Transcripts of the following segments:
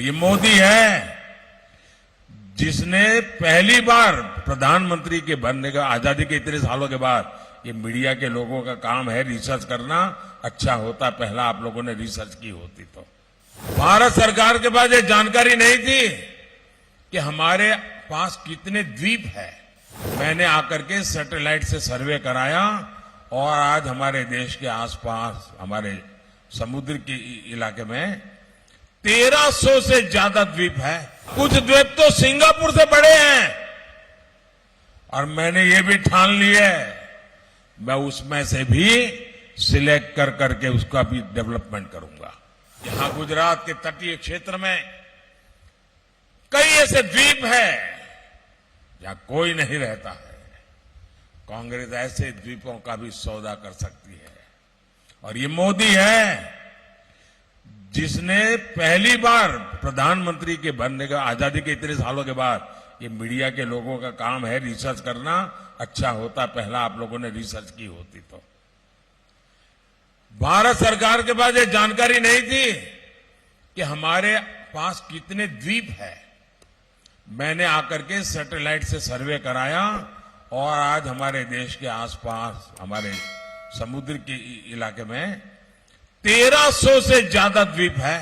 ये मोदी है जिसने पहली बार प्रधानमंत्री के बनने का, आजादी के इतने सालों के बाद, ये मीडिया के लोगों का काम है रिसर्च करना। अच्छा होता पहला आप लोगों ने रिसर्च की होती तो। भारत सरकार के पास ये जानकारी नहीं थी कि हमारे पास कितने द्वीप है। मैंने आकर के सैटेलाइट से सर्वे कराया और आज हमारे देश के आसपास, हमारे समुद्र के इलाके में 1300 से ज्यादा द्वीप है। कुछ द्वीप तो सिंगापुर से बड़े हैं और मैंने ये भी ठान ली है मैं उसमें से भी सिलेक्ट कर करके उसका भी डेवलपमेंट करूंगा। यहां गुजरात के तटीय क्षेत्र में कई ऐसे द्वीप हैं जहां कोई नहीं रहता है। कांग्रेस ऐसे द्वीपों का भी सौदा कर सकती है। और ये मोदी है जिसने पहली बार प्रधानमंत्री के बनने का, आजादी के इतने सालों के बाद, ये मीडिया के लोगों का काम है रिसर्च करना। अच्छा होता पहला आप लोगों ने रिसर्च की होती तो। भारत सरकार के पास ये जानकारी नहीं थी कि हमारे पास कितने द्वीप है। मैंने आकर के सैटेलाइट से सर्वे कराया और आज हमारे देश के आसपास, हमारे समुद्र के इलाके में 1300 से ज्यादा द्वीप है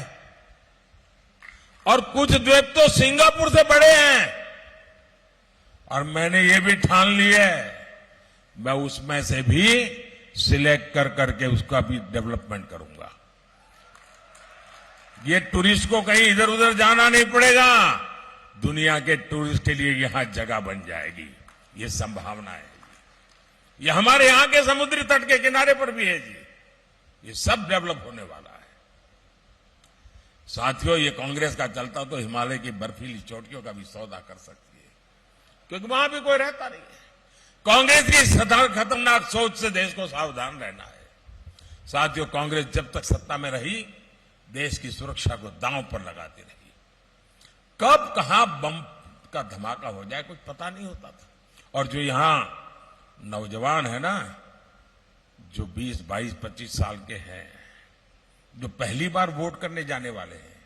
और कुछ द्वीप तो सिंगापुर से बड़े हैं। और मैंने ये भी ठान ली है मैं उसमें से भी सिलेक्ट कर करके उसका भी डेवलपमेंट करूंगा। ये टूरिस्ट को कहीं इधर उधर जाना नहीं पड़ेगा। दुनिया के टूरिस्ट के लिए यहां जगह बन जाएगी। ये संभावना है। ये हमारे यहां के समुद्री तट के किनारे पर भी है जी। ये सब डेवलप होने वाला है। साथियों, ये कांग्रेस का चलता तो हिमालय की बर्फीली चोटियों का भी सौदा कर सकती है, क्योंकि वहां भी कोई रहता नहीं है। कांग्रेस की खतरनाक सोच से देश को सावधान रहना है। साथियों, कांग्रेस जब तक सत्ता में रही देश की सुरक्षा को दांव पर लगाती रही। कब कहां बम का धमाका हो जाए कुछ पता नहीं होता था। और जो यहां नौजवान है ना, जो 20, 22, 25 साल के हैं, जो पहली बार वोट करने जाने वाले हैं,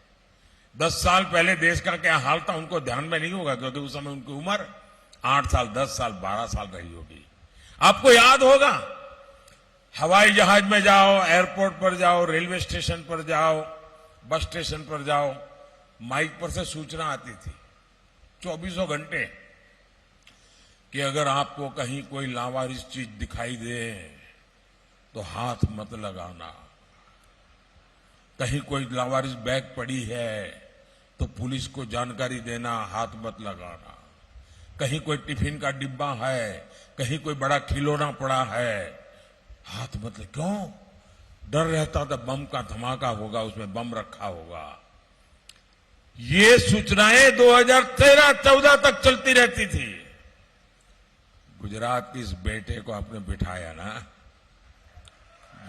10 साल पहले देश का क्या हाल था उनको ध्यान में नहीं होगा, क्योंकि उस समय उनकी उम्र 8 साल, 10 साल, 12 साल रही होगी। आपको याद होगा, हवाई जहाज में जाओ, एयरपोर्ट पर जाओ, रेलवे स्टेशन पर जाओ, बस स्टेशन पर जाओ, माइक पर से सूचना आती थी 24 घंटे कि अगर आपको कहीं कोई लावारिस चीज दिखाई दे तो हाथ मत लगाना। कहीं कोई लावारिस बैग पड़ी है तो पुलिस को जानकारी देना, हाथ मत लगाना। कहीं कोई टिफिन का डिब्बा है, कहीं कोई बड़ा खिलौना पड़ा है, हाथ मत लगा। क्यों? डर रहता था बम का धमाका होगा, उसमें बम रखा होगा। ये सूचनाएं 2013-14 तक चलती रहती थी। गुजरात के इस बेटे को आपने बिठाया ना,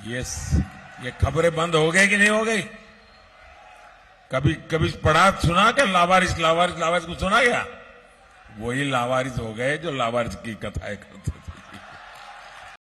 ये खबरें बंद हो गई कि नहीं हो गई? कभी पढ़ा सुना क्या? लावारिस को सुना क्या? वही लावारिस हो गए जो लावारिस की कथाएं करते थे।